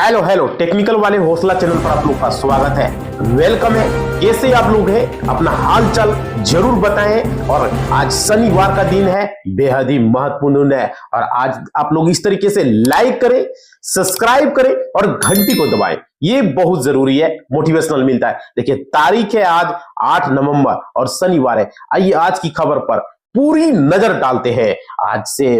Hello hello technical वाले हौसला channel पर आप लोग का स्वागत है। वेलकम है। कैसे आप लोग हैं, अपना हाल चाल जरूर बताएं। और आज शनिवार का दिन है, बेहद ही महत्वपूर्ण है। और आज आप लोग इस तरीके से लाइक करें, सब्सक्राइब करें और घंटी को दबाएं, ये बहुत जरूरी है, मोटिवेशनल मिलता है। देखिए तारीख है आज 8 नवंबर और शनिवार है। आइए आज की खबर पर पूरी नजर डालते हैं। आज से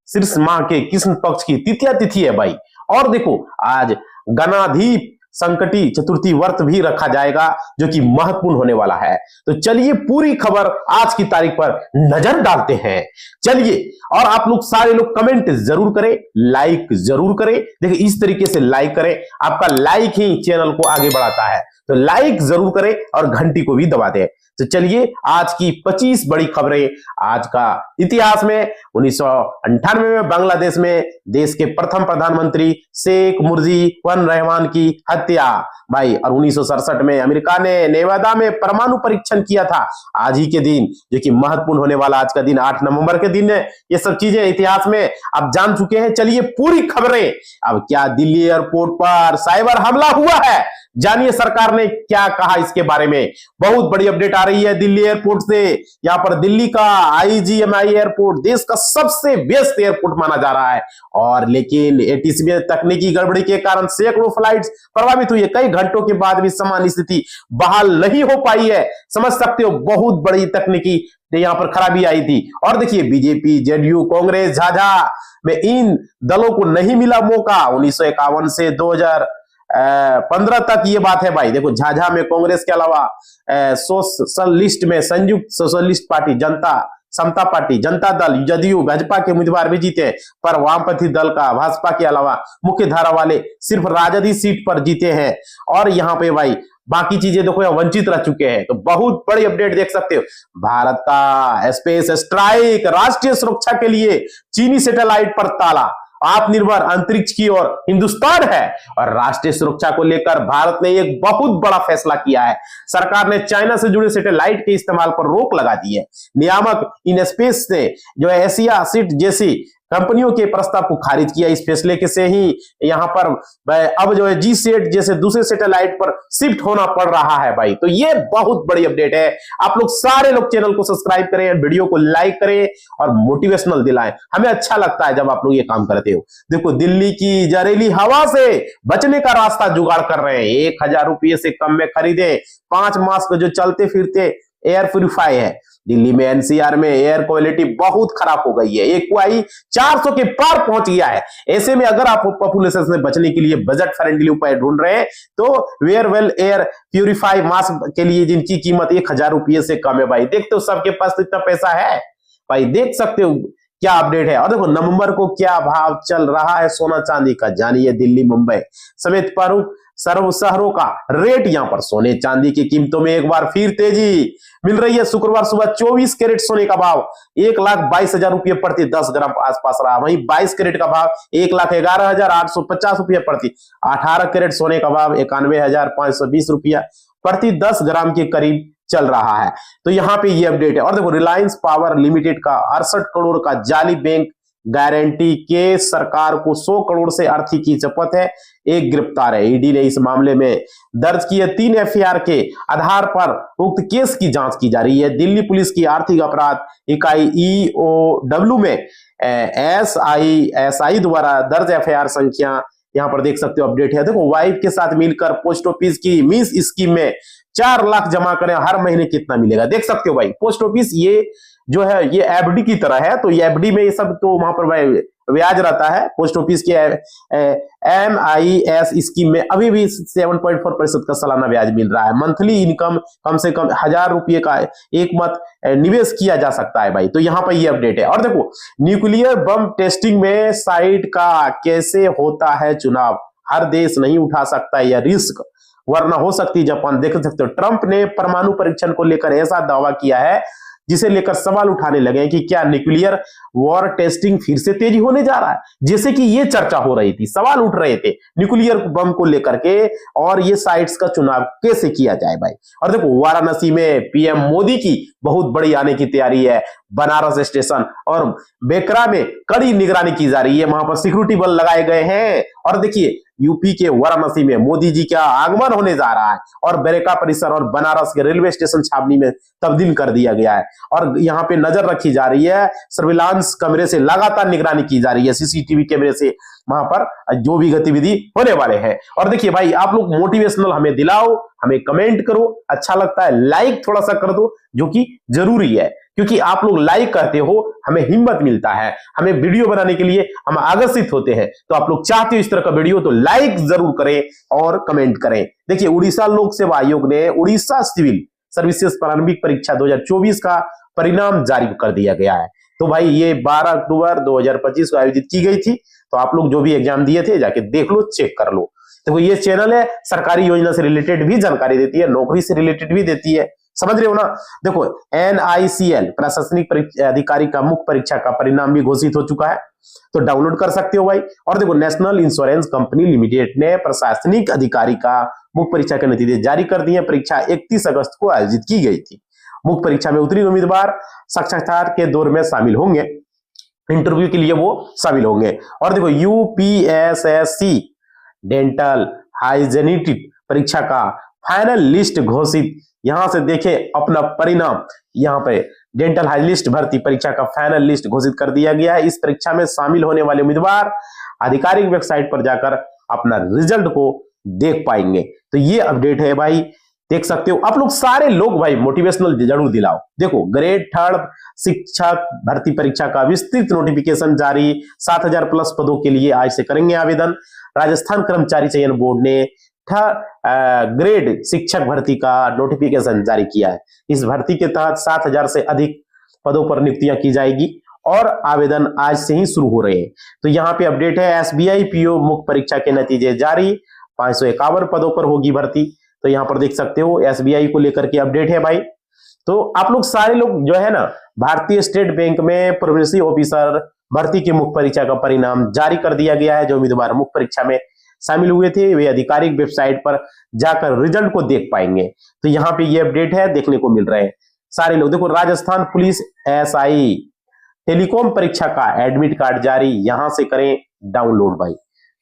शीर्ष माह के कृष्ण पक्ष की तृतीया तिथि है भाई। और देखो आज गणाधिप संकटी चतुर्थी व्रत भी रखा जाएगा, जो कि महत्वपूर्ण होने वाला है। तो चलिए पूरी खबर आज की तारीख पर नजर डालते हैं। चलिए, और आप लोग सारे लोग कमेंट जरूर करें, लाइक जरूर करें। देखिए इस तरीके से लाइक करें, आपका लाइक ही चैनल को आगे बढ़ाता है। तो लाइक जरूर करें और घंटी को भी दबा दें। तो चलिए आज की 25 बड़ी खबरें। आज का इतिहास में 1998 में बांग्लादेश में देश के प्रथम प्रधानमंत्री शेख मुजीबुर रहमान की हत्या भाई। और 1967 में अमेरिका ने नेवादा में परमाणु परीक्षण किया था आज ही के दिन, जो कि महत्वपूर्ण होने वाला आज का दिन 8 नवंबर के दिन है। ये सब चीजें इतिहास में आप जान चुके हैं। चलिए पूरी खबरें। अब क्या दिल्ली एयरपोर्ट पर साइबर हमला हुआ है, जानिए सरकार ने क्या कहा इसके बारे में। बहुत बड़ी अपडेट आ रही है दिल्ली एयरपोर्ट से। यहां पर दिल्ली का आईजीएमआई एयरपोर्ट देश का सबसे व्यस्त एयरपोर्ट माना जा रहा है। और लेकिन एटीसी में तकनीकी गड़बड़ी के कारण सैकड़ों फ्लाइट्स प्रभावित हुई है। कई घंटों के बाद भी सामान्य स्थिति बहाल नहीं हो पाई है। समझ सकते हो, बहुत बड़ी तकनीकी यहां पर खराबी आई थी। और देखिए बीजेपी, जेडीयू, कांग्रेस, झाझा में इन दलों को नहीं मिला मौका। 1951 से 2015 तक ये बात है भाई। देखो झाझा में कांग्रेस के अलावा सोशलिस्ट में संयुक्त सोशलिस्ट पार्टी, जनता समता पार्टी, जनता दल, जदयू, भाजपा के उम्मीदवार भी जीते, पर वामपंथी दल का भाजपा के अलावा मुख्य धारा वाले सिर्फ राजद ही सीट पर जीते हैं। और यहाँ पे भाई बाकी चीजें देखो यहाँ वंचित रह चुके हैं। तो बहुत बड़ी अपडेट देख सकते हो। भारत का स्पेस स्ट्राइक, राष्ट्रीय सुरक्षा के लिए चीनी सैटेलाइट पर ताला, आत्मनिर्भर अंतरिक्ष की ओर हिंदुस्तान है। और राष्ट्रीय सुरक्षा को लेकर भारत ने एक बहुत बड़ा फैसला किया है। सरकार ने चाइना से जुड़े सैटेलाइट के इस्तेमाल पर रोक लगा दी है। नियामक इन स्पेस ने जो है एशिया सीट जैसी कंपनियों के प्रस्ताव को खारिज किया। इस फैसले के से ही यहां पर अब जो है जी सेट जैसे दूसरे सैटेलाइट पर शिफ्ट होना पड़ रहा है भाई। तो ये बहुत बड़ी अपडेट है। आप लोग सारे लोग चैनल को सब्सक्राइब करें, वीडियो को लाइक करें और मोटिवेशनल दिलाएं। हमें अच्छा लगता है जब आप लोग ये काम करते हो। देखो दिल्ली की जहरीली हवा से बचने का रास्ता जुगाड़ कर रहे हैं। 1000 रुपये से कम में खरीदे 5 मास्क जो चलते फिरते एयर प्यूरिफाई है। दिल्ली में एनसीआर में एयर क्वालिटी बहुत खराब हो गई है। एक्यूआई 400 के पार पहुंच गया है। ऐसे में अगर आप पॉपुलेशन से बचने के लिए बजट फ्रेंडली उपाय ढूंढ रहे हैं तो वेयरवेल एयर प्यूरिफाई मास्क के लिए जिनकी कीमत 1000 रुपये से कम है भाई। देखते हो सबके पास तो इतना पैसा है भाई, देख सकते हो क्या अपडेट है। और देखो नवंबर को क्या भाव चल रहा है सोना चांदी का, जानिए दिल्ली, मुंबई समेत प्रमुख सर्व शहरों का रेट। यहां पर सोने चांदी की कीमतों में एक बार फिर तेजी मिल रही है। शुक्रवार सुबह 24 कैरेट सोने का भाव 1,22,000 रुपये प्रति 10 ग्राम आसपास रहा। वहीं 22 कैरेट का भाव 1,11,850 रुपये प्रति। 18 कैरेट सोने का भाव 91,520 रुपया प्रति 10 ग्राम के करीब चल रहा है। तो यहाँ पे ये अपडेट है। और देखो रिलायंस पावर लिमिटेड का 68 करोड़ का जाली बैंक गारंटी के सरकार को 100 करोड़ से आर्थिक की शपथ है। एक गिरफ्तार है। ईडी ने इस मामले में दर्ज किए 3 एफआईआर के आधार पर उक्त केस की जांच की जा रही है। दिल्ली पुलिस की आर्थिक अपराध इकाई ईओडब्ल्यू में एसआई द्वारा दर्ज एफआईआर संख्या यहां पर देख सकते हो अपडेट है। देखो वाइफ के साथ मिलकर पोस्ट ऑफिस की मिस स्कीम में 4 लाख जमा करें, हर महीने कितना मिलेगा देख सकते हो भाई। पोस्ट ऑफिस ये जो है ये एफडी की तरह है। तो ये एफडी में ये सब तो वहां पर भाई ब्याज रहता है। पोस्ट ऑफिस के MIS स्कीम में अभी भी 7.4% का सालाना ब्याज मिल रहा है। मंथली इनकम कम से कम 1000 रुपये का एक मत निवेश किया जा सकता है भाई। तो यहाँ पर ये अपडेट है। और देखो न्यूक्लियर बम टेस्टिंग में साइट का कैसे होता है चुनाव, हर देश नहीं उठा सकता यह रिस्क, वरना हो सकती जापान। देख सकते हो ट्रंप ने परमाणु परीक्षण को लेकर ऐसा दावा किया है जिसे लेकर सवाल उठाने लगे कि क्या न्यूक्लियर वॉर टेस्टिंग फिर से तेजी होने जा रहा है। जैसे कि ये चर्चा हो रही थी, सवाल उठ रहे थे न्यूक्लियर बम को लेकर के और ये साइट्स का चुनाव कैसे किया जाए भाई। और देखो वाराणसी में पीएम मोदी की बहुत बड़ी आने की तैयारी है। बनारस स्टेशन और बेकरा में कड़ी निगरानी की जा रही है। वहां पर सिक्योरिटी बल लगाए गए हैं। और देखिए यूपी के वाराणसी में मोदी जी का आगमन होने जा रहा है और बेरेका परिसर और बनारस के रेलवे स्टेशन छावनी में तब्दील कर दिया गया है। और यहाँ पे नजर रखी जा रही है, सर्विलांस कैमरे से लगातार निगरानी की जा रही है, सीसीटीवी कैमरे से वहां पर जो भी गतिविधि होने वाले हैं। और देखिए भाई, आप लोग मोटिवेशनल हमें दिलाओ, हमें कमेंट करो, अच्छा लगता है लाइक थोड़ा सा कर दो, जो कि जरूरी है, क्योंकि आप लोग लाइक करते हो हमें हिम्मत मिलता है, हमें वीडियो बनाने के लिए हम आकर्षित होते हैं। तो आप लोग चाहते हो इस तरह का वीडियो तो लाइक जरूर करें और कमेंट करें। देखिए उड़ीसा लोक सेवा आयोग ने उड़ीसा सिविल सर्विसेज प्रारंभिक परीक्षा 2024 का परिणाम जारी कर दिया गया है। तो भाई ये 12 अक्टूबर 2025 को आयोजित की गई थी। तो आप लोग जो भी एग्जाम दिए थे जाके देख लो, चेक कर लो। देखो ये चैनल है, सरकारी योजना से रिलेटेड भी जानकारी देती है, नौकरी से रिलेटेड भी देती है, समझ रहे हो ना। देखो NICL प्रशासनिक अधिकारी का मुख्य परीक्षा का परिणाम भी घोषित हो चुका है, तो डाउनलोड कर सकते हो भाई। और देखो नेशनल इंश्योरेंस कंपनी लिमिटेड ने प्रशासनिक अधिकारी का मुख्य परीक्षा के नतीजे जारी कर दिए। परीक्षा 31 अगस्त को आयोजित की गई थी। मुख्य परीक्षा में उत्तीर्ण उम्मीदवार साक्षात्कार के दौर में शामिल होंगे, इंटरव्यू के लिए वो शामिल होंगे। और देखो UPSSC डेंटल हाइजेनिटिक परीक्षा का फाइनल लिस्ट घोषित, यहां से देखें अपना परिणाम, यहां पे डेंटल हाइजिनिस्ट भर्ती परीक्षा का फाइनल लिस्ट घोषित कर दिया गया है। इस परीक्षा में शामिल होने वाले उम्मीदवार आधिकारिक वेबसाइट पर जाकर अपना रिजल्ट को देख पाएंगे। तो ये अपडेट है भाई, देख सकते हो। आप लोग सारे लोग भाई मोटिवेशनल जरूर दिलाओ। देखो ग्रेड 3 शिक्षक भर्ती परीक्षा का विस्तृत नोटिफिकेशन जारी, 7000 प्लस पदों के लिए आज से करेंगे आवेदन। राजस्थान कर्मचारी चयन बोर्ड ने ग्रेड शिक्षक भर्ती का नोटिफिकेशन जारी किया है। इस भर्ती के तहत 7000 से अधिक पदों पर नियुक्तियां की जाएगी और आवेदन आज से ही शुरू हो रहे हैं। तो यहाँ पे अपडेट है, SBI PO मुख्य परीक्षा के नतीजे जारी, 551 पदों पर होगी भर्ती। तो यहाँ पर देख सकते हो SBI को लेकर के अपडेट है भाई। तो आप लोग सारे लोग जो है ना, भारतीय स्टेट बैंक में प्रोबेशनरी ऑफिसर भर्ती की मुख्य परीक्षा का परिणाम जारी कर दिया गया है। जो उम्मीदवार मुख्य परीक्षा में शामिल हुए थे वे आधिकारिक वेबसाइट पर जाकर रिजल्ट को देख पाएंगे। तो यहाँ पे ये अपडेट है, देखने को मिल रहे हैं सारे लोग। देखो राजस्थान पुलिस SI टेलीकॉम परीक्षा का एडमिट कार्ड जारी, यहां से करें डाउनलोड भाई।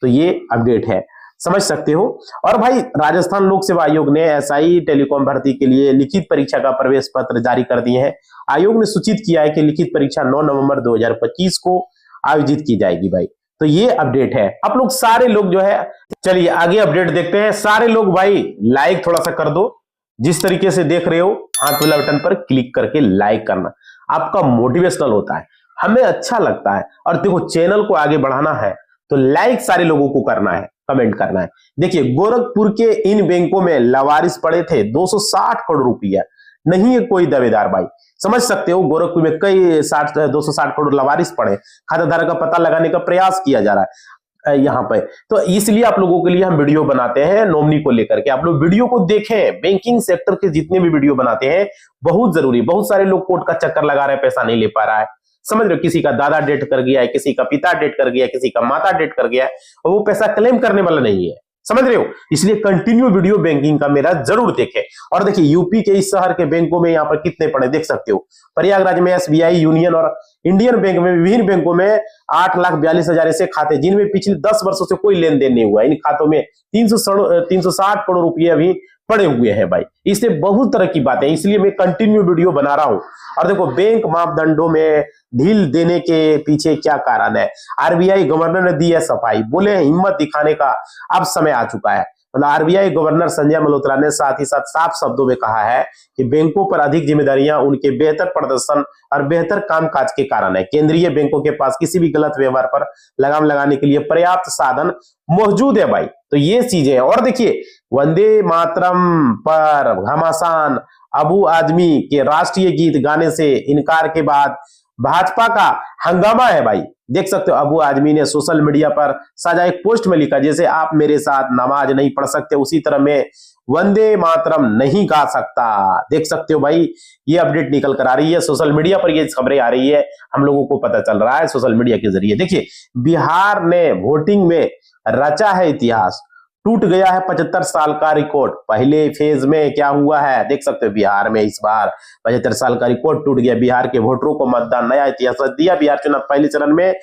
तो ये अपडेट है, समझ सकते हो। और भाई राजस्थान लोक सेवा आयोग ने SI टेलीकॉम भर्ती के लिए लिखित परीक्षा का प्रवेश पत्र जारी कर दिए हैं। आयोग ने सूचित किया है कि लिखित परीक्षा 9 नवंबर 2025 को आयोजित की जाएगी भाई। तो ये अपडेट है, आप लोग सारे लोग जो है, चलिए आगे अपडेट देखते हैं। सारे लोग भाई लाइक थोड़ा सा कर दो, जिस तरीके से देख रहे हो हाथ वाला बटन पर क्लिक करके लाइक करना आपका मोटिवेशनल होता है, हमें अच्छा लगता है। और देखो चैनल को आगे बढ़ाना है तो लाइक सारे लोगों को करना है, कमेंट करना है। देखिए गोरखपुर के इन बैंकों में लवारिस पड़े थे 260 करोड़ रुपया, नहीं है कोई दावेदार भाई, समझ सकते हो। गोरखपुर में कई 260 करोड़ लवारिस पड़े, खाताधारक का पता लगाने का प्रयास किया जा रहा है यहाँ पे। तो इसलिए आप लोगों के लिए हम वीडियो बनाते हैं नॉमिनी को लेकर के, आप लोग वीडियो को देखें। बैंकिंग सेक्टर के जितने भी वीडियो बनाते हैं बहुत जरूरी। बहुत सारे लोग कोर्ट का चक्कर लगा रहे हैं, पैसा नहीं ले पा रहा है, समझ रहे हो। किसी का दादा डेट कर गया है, किसी का पिता डेट कर गया है, किसी का माता डेट कर गया है, और वो पैसा क्लेम करने वाला नहीं है, समझ रहे हो। इसलिए कंटिन्यू वीडियो बैंकिंग का मेरा जरूर देखें। और देखिए यूपी के इस शहर के बैंकों में यहाँ पर कितने पड़े देख सकते हो। प्रयागराज में SBI, यूनियन और इंडियन बैंक में, विभिन्न बैंकों में 8,42,000 ऐसे खाते जिनमें पिछले 10 वर्षों से कोई लेन देन नहीं हुआ। इन खातों में 360 करोड़ रुपए अभी पड़े हुए हैं भाई। इससे बहुत तरह की बातें, इसलिए मैं कंटिन्यू वीडियो बना रहा हूं। और देखो बैंक मापदंडों में ढील देने के पीछे क्या कारण है, RBI गवर्नर ने दी है सफाई, बोले हिम्मत दिखाने का अब समय आ चुका है। मतलब RBI गवर्नर संजय मल्होत्रा ने साथ ही साथ साफ शब्दों में कहा है कि बैंकों पर अधिक जिम्मेदारियां उनके बेहतर प्रदर्शन और बेहतर कामकाज के कारण है। केंद्रीय बैंकों के पास किसी भी गलत व्यवहार पर लगाम लगाने के लिए पर्याप्त साधन मौजूद है भाई। तो ये चीजें। और देखिए वंदे मातरम पर घमासान अबू आदमी के राष्ट्रीय गीत गाने से इनकार के बाद भाजपा का हंगामा है भाई। देख सकते हो अबू आदमी ने सोशल मीडिया पर साझा एक पोस्ट में लिखा, जैसे आप मेरे साथ नमाज नहीं पढ़ सकते उसी तरह मैं वंदे मातरम नहीं गा सकता। देख सकते हो भाई, ये अपडेट निकल कर आ रही है सोशल मीडिया पर, ये खबरें आ रही है, हम लोगों को पता चल रहा है सोशल मीडिया के जरिए। देखिए बिहार ने वोटिंग में रचा है इतिहास, टूट गया है 75 साल का रिकॉर्ड। पहले फेज में क्या हुआ है देख सकते हो, बिहार में इस बार 75 साल का रिकॉर्ड टूट गया। बिहार के वोटरों को मतदान, नया इतिहास रच दिया। बिहार चुनाव पहले चरण में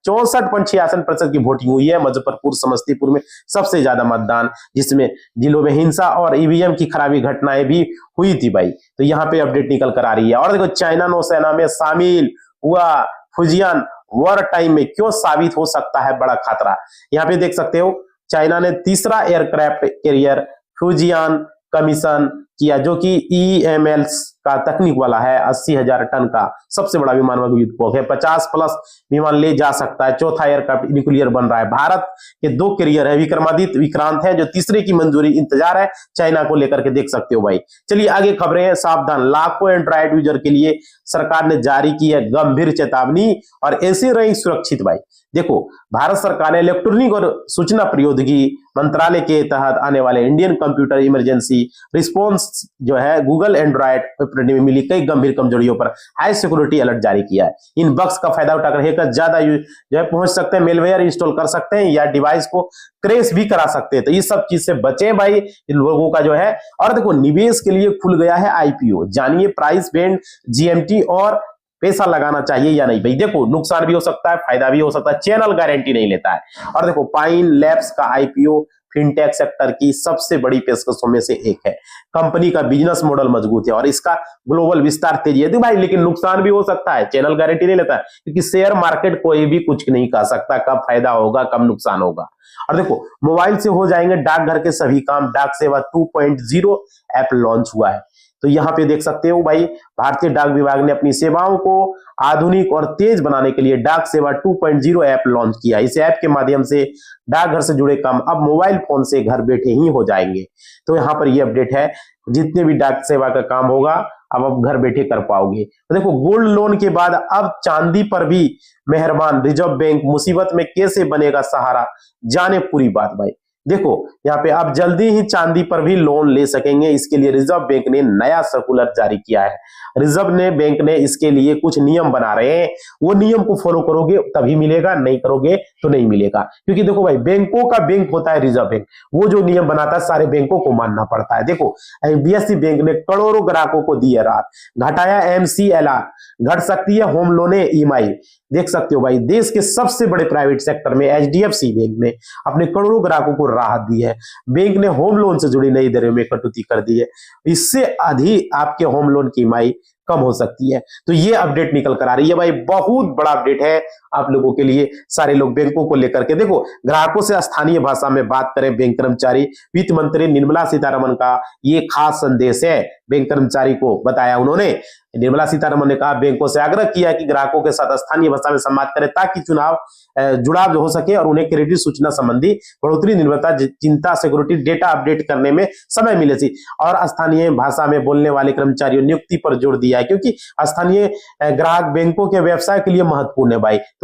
64.66% की वोटिंग हुई है। मुजफ्फरपुर समस्तीपुर में सबसे ज्यादा मतदान, जिसमें जिलों में हिंसा और ईवीएम की खराबी घटनाएं भी हुई थी भाई। तो यहाँ पे अपडेट निकल कर आ रही है। और देखो, चाइना नौसेना में शामिल हुआ फुजियान वॉर टाइम में क्यों साबित हो सकता है बड़ा खतरा। यहाँ पे देख सकते हो, चाइना ने तीसरा एयरक्राफ्ट कैरियर फ्यूजियान कमीशन किया, जो कि ईएमएल्स का तकनीक वाला है। 80,000 टन का सबसे बड़ा विमान युद्धपोत है, 50 प्लस विमान ले जा सकता है। चौथा एयरक्राफ्ट न्यूक्लियर बन रहा है। भारत के 2 कैरियर है, विक्रमादित्य विक्रांत है, जो तीसरे की मंजूरी इंतजार है चाइना को लेकर के, देख सकते हो भाई। चलिए आगे खबरें हैं। सावधान, लाखों एंड्रॉइड यूजर के लिए सरकार ने जारी की है गंभीर चेतावनी, और ऐसे रहे सुरक्षित भाई। देखो, भारत सरकार ने इलेक्ट्रॉनिक और सूचना प्रौद्योगिकी मंत्रालय के तहत आने वाले इंडियन कंप्यूटर इमरजेंसी रिस्पॉन्स जो है गूगल एंड्रॉइड ऑपरेटिंग में मिली कई गंभीर कमजोरियों पर हाई सिक्योरिटी अलर्ट जारी किया है। इन बग्स का फायदा उठाकर हैकर ज्यादा जो है पहुंच सकते हैं, मेलवेयर इंस्टॉल कर सकते हैं या डिवाइस को क्रैश भी करा सकते हैं। तो इस सब चीज से बचें भाई, इन लोगों का जो है। और देखो, निवेश के लिए खुल गया है आईपीओ, जानिए प्राइस बैंड, जीएमटी और पैसा लगाना चाहिए या नहीं भाई। देखो, नुकसान भी हो सकता है, फायदा भी हो सकता है, चैनल गारंटी नहीं लेता है। और देखो, पाइन लैब्स का आईपीओ फिनटेक सेक्टर की सबसे बड़ी पेशकशों में से एक है। कंपनी का बिजनेस मॉडल मजबूत है और इसका ग्लोबल विस्तार तेजी है। भाई, लेकिन नुकसान भी हो सकता है, चैनल गारंटी नहीं लेता है, क्योंकि शेयर मार्केट कोई भी कुछ नहीं कह सकता कब फायदा होगा कब नुकसान होगा। और देखो, मोबाइल से हो जाएंगे डाकघर के सभी काम, डाक सेवा 2.0 ऐप लॉन्च हुआ है। तो यहाँ पे देख सकते हो भाई, भारतीय डाक विभाग ने अपनी सेवाओं को आधुनिक और तेज बनाने के लिए डाक सेवा 2.0 ऐप लॉन्च किया। इस ऐप के माध्यम से डाकघर से जुड़े काम अब मोबाइल फोन से घर बैठे ही हो जाएंगे। तो यहाँ पर ये अपडेट है, जितने भी डाक सेवा का काम होगा अब आप घर बैठे कर पाओगे। तो देखो, गोल्ड लोन के बाद अब चांदी पर भी मेहरबान, रिजर्व बैंक मुसीबत में कैसे बनेगा सहारा, जाने पूरी बात भाई। देखो, यहाँ पे आप जल्दी ही चांदी पर भी लोन ले सकेंगे। इसके लिए रिजर्व बैंक ने नया सर्कुलर जारी किया है। रिजर्व बैंक ने इसके लिए कुछ नियम बना रहे हैं, वो नियम को फॉलो करोगे तभी मिलेगा, नहीं करोगे तो नहीं मिलेगा। क्योंकि देखो भाई, बैंकों का बैंक होता है रिजर्व बैंक, वो जो नियम बनाता है सारे बैंकों को मानना पड़ता है। देखो, आईबीएससी बैंक ने करोड़ों ग्राहकों को दी है राहत, घटाया एमसीएलआर, घट सकती है होम लोन ईएमआई। देख सकते हो भाई, देश के सबसे बड़े प्राइवेट सेक्टर में एचडीएफसी बैंक ने अपने करोड़ों ग्राहकों को राहत दी है। बैंक ने होम लोन से जुड़ी नई दरों में कटौती कर दी है, इससे अधिक आपके होम लोन की ईएमआई कम हो सकती है। तो ये अपडेट निकल कर आ रही है भाई, बहुत बड़ा अपडेट है आप लोगों के लिए, सारे लोग बैंकों को लेकर के। देखो, ग्राहकों से स्थानीय भाषा में बात करें, बैंक कर्मचारी, वित्त मंत्री निर्मला सीतारमण का ये खास संदेश है। बैंक कर्मचारी को बताया उन्होंने, निर्मला सीतारमण ने कहा, बैंकों से आग्रह किया कि ग्राहकों के साथ स्थानीय भाषा में संवाद करें ताकि जुड़ाव हो सके और उन्हें क्रेडिट सूचना संबंधी बढ़ोतरी, निर्भरता, चिंता, सिक्योरिटी, डेटा अपडेट करने में समय मिले थी। और स्थानीय भाषा में बोलने वाले कर्मचारियों नियुक्ति पर जोर दिया है, क्योंकि स्थानीय ग्राहक बैंकों के व्यवसाय के लिए महत्वपूर्ण है भाई। तो